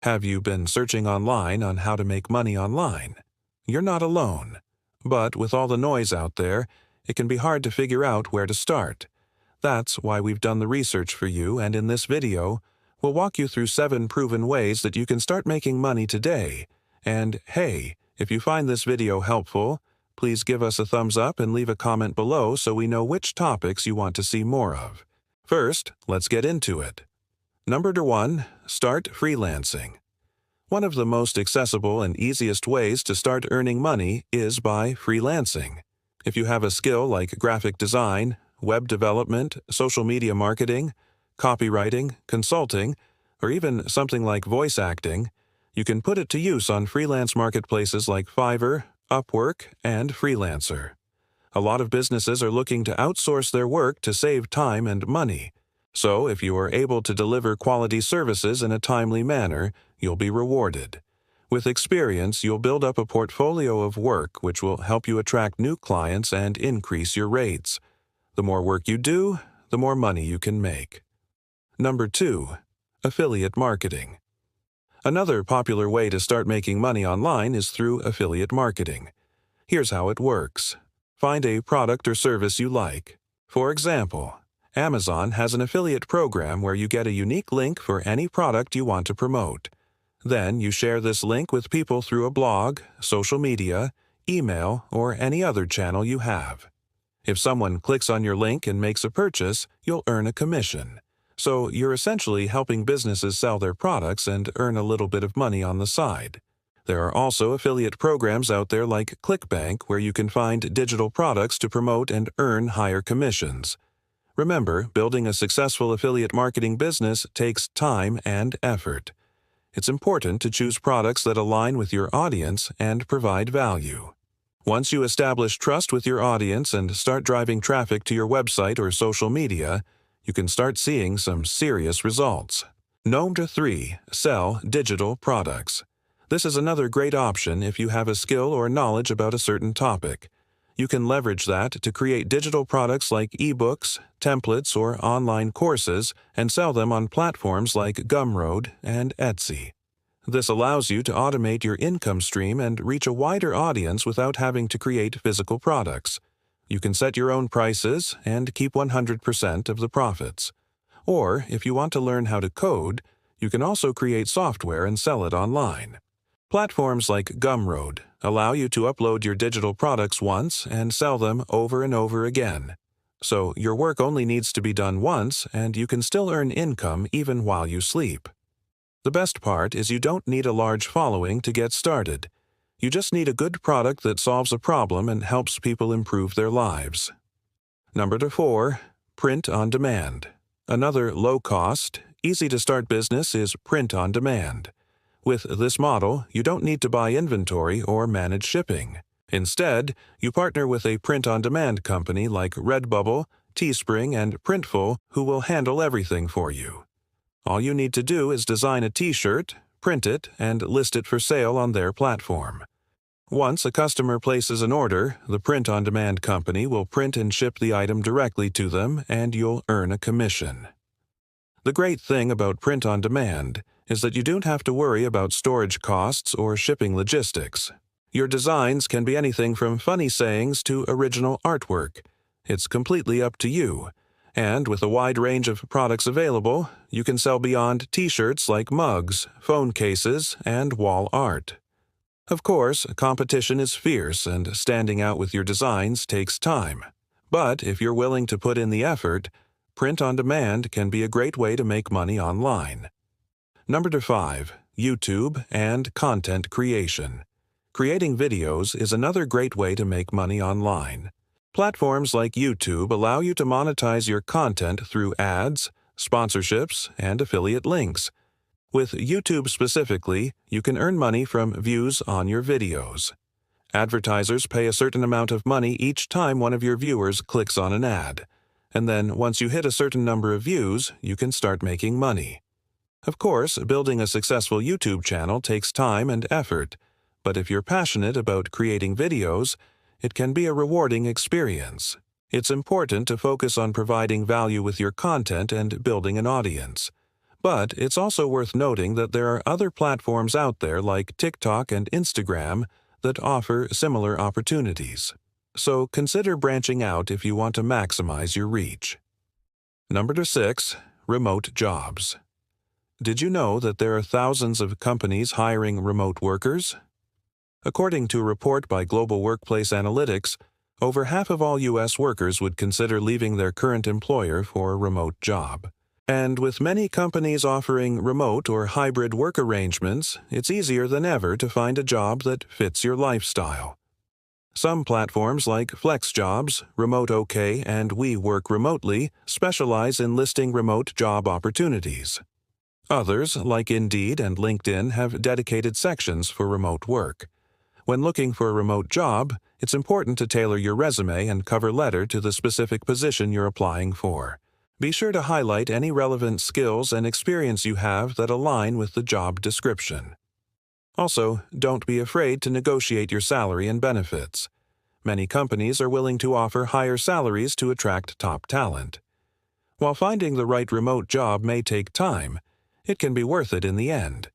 Have you been searching online on how to make money online? You're not alone. But with all the noise out there, it can be hard to figure out where to start. That's why we've done the research for you, and in this video, we'll walk you through 7 proven ways that you can start making money today. And hey, if you find this video helpful, please give us a thumbs up and leave a comment below so we know which topics you want to see more of. First, let's get into it. Number 1, start freelancing. One of the most accessible and easiest ways to start earning money is by freelancing. If you have a skill like graphic design, web development, social media marketing, copywriting, consulting, or even something like voice acting, you can put it to use on freelance marketplaces like Fiverr, Upwork, and Freelancer. A lot of businesses are looking to outsource their work to save time and money. So if you are able to deliver quality services in a timely manner, you'll be rewarded. With experience, you'll build up a portfolio of work which will help you attract new clients and increase your rates. The more work you do, the more money you can make. Number 2, affiliate marketing. Another popular way to start making money online is through affiliate marketing. Here's how it works. Find a product or service you like. For example, Amazon has an affiliate program where you get a unique link for any product you want to promote. Then you share this link with people through a blog, social media, email, or any other channel you have. If someone clicks on your link and makes a purchase, you'll earn a commission. So you're essentially helping businesses sell their products and earn a little bit of money on the side. There are also affiliate programs out there like ClickBank where you can find digital products to promote and earn higher commissions. Remember, building a successful affiliate marketing business takes time and effort. It's important to choose products that align with your audience and provide value. Once you establish trust with your audience and start driving traffic to your website or social media, you can start seeing some serious results. Number 3, sell digital products. This is another great option if you have a skill or knowledge about a certain topic. You can leverage that to create digital products like ebooks, templates, or online courses and sell them on platforms like Gumroad and Etsy. This allows you to automate your income stream and reach a wider audience without having to create physical products. You can set your own prices and keep 100% of the profits. Or, if you want to learn how to code, you can also create software and sell it online. Platforms like Gumroad allow you to upload your digital products once and sell them over and over again. So your work only needs to be done once and you can still earn income even while you sleep. The best part is you don't need a large following to get started. You just need a good product that solves a problem and helps people improve their lives. Number 4, print on demand. Another low-cost, easy-to-start business is print on demand. With this model, you don't need to buy inventory or manage shipping. Instead, you partner with a print-on-demand company like Redbubble, Teespring, and Printful who will handle everything for you. All you need to do is design a t-shirt, print it, and list it for sale on their platform. Once a customer places an order, the print-on-demand company will print and ship the item directly to them, and you'll earn a commission. The great thing about print-on-demand is that you don't have to worry about storage costs or shipping logistics. Your designs can be anything from funny sayings to original artwork. It's completely up to you. And with a wide range of products available, you can sell beyond t-shirts like mugs, phone cases, and wall art. Of course, competition is fierce and standing out with your designs takes time. But if you're willing to put in the effort, print on demand can be a great way to make money online. Number 5, YouTube and content creation. Creating videos is another great way to make money online. Platforms like YouTube allow you to monetize your content through ads, sponsorships, and affiliate links. With YouTube specifically, you can earn money from views on your videos. Advertisers pay a certain amount of money each time one of your viewers clicks on an ad. And then once you hit a certain number of views, you can start making money. Of course, building a successful YouTube channel takes time and effort, but if you're passionate about creating videos, it can be a rewarding experience. It's important to focus on providing value with your content and building an audience. But it's also worth noting that there are other platforms out there like TikTok and Instagram that offer similar opportunities. So consider branching out if you want to maximize your reach. Number 6. Remote jobs. Did you know that there are thousands of companies hiring remote workers? According to a report by Global Workplace Analytics, over half of all U.S. workers would consider leaving their current employer for a remote job. And with many companies offering remote or hybrid work arrangements, it's easier than ever to find a job that fits your lifestyle. Some platforms like FlexJobs, Remote OK, and We Work Remotely specialize in listing remote job opportunities. Others, like Indeed and LinkedIn, have dedicated sections for remote work. When looking for a remote job, it's important to tailor your resume and cover letter to the specific position you're applying for. Be sure to highlight any relevant skills and experience you have that align with the job description. Also, don't be afraid to negotiate your salary and benefits. Many companies are willing to offer higher salaries to attract top talent. While finding the right remote job may take time, it can be worth it in the end.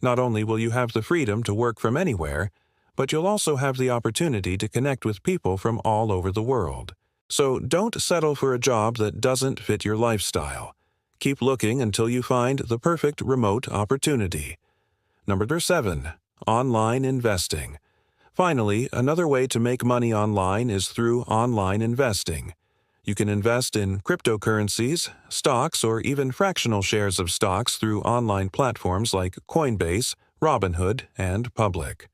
Not only will you have the freedom to work from anywhere, but you'll also have the opportunity to connect with people from all over the world. So don't settle for a job that doesn't fit your lifestyle. Keep looking until you find the perfect remote opportunity. Number 7. Online investing. Finally, another way to make money online is through online investing. You can invest in cryptocurrencies, stocks, or even fractional shares of stocks through online platforms like Coinbase, Robinhood, and Public.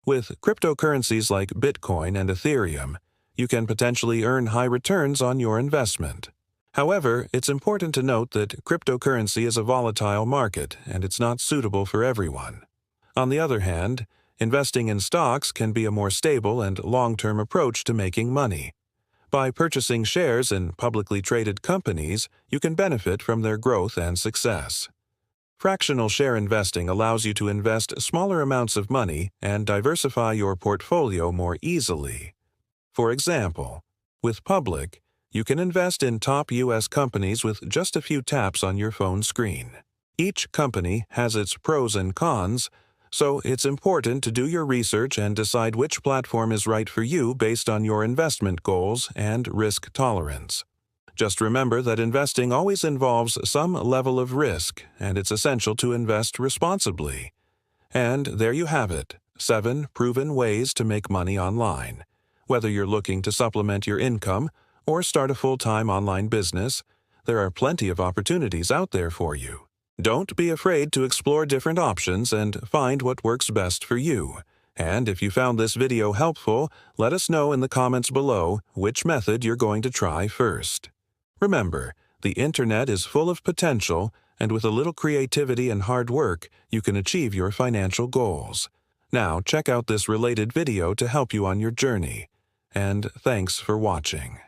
With cryptocurrencies like Bitcoin and Ethereum, you can potentially earn high returns on your investment. However, it's important to note that cryptocurrency is a volatile market and it's not suitable for everyone. On the other hand, investing in stocks can be a more stable and long-term approach to making money. By purchasing shares in publicly traded companies, you can benefit from their growth and success. Fractional share investing allows you to invest smaller amounts of money and diversify your portfolio more easily. For example, with Public, you can invest in top U.S. companies with just a few taps on your phone screen. Each company has its pros and cons, so it's important to do your research and decide which platform is right for you based on your investment goals and risk tolerance. Just remember that investing always involves some level of risk, and it's essential to invest responsibly. And there you have it, 7 proven ways to make money online. Whether you're looking to supplement your income or start a full-time online business, there are plenty of opportunities out there for you. Don't be afraid to explore different options and find what works best for you. And if you found this video helpful, let us know in the comments below which method you're going to try first. Remember, the internet is full of potential, and with a little creativity and hard work, you can achieve your financial goals. Now, check out this related video to help you on your journey. And thanks for watching.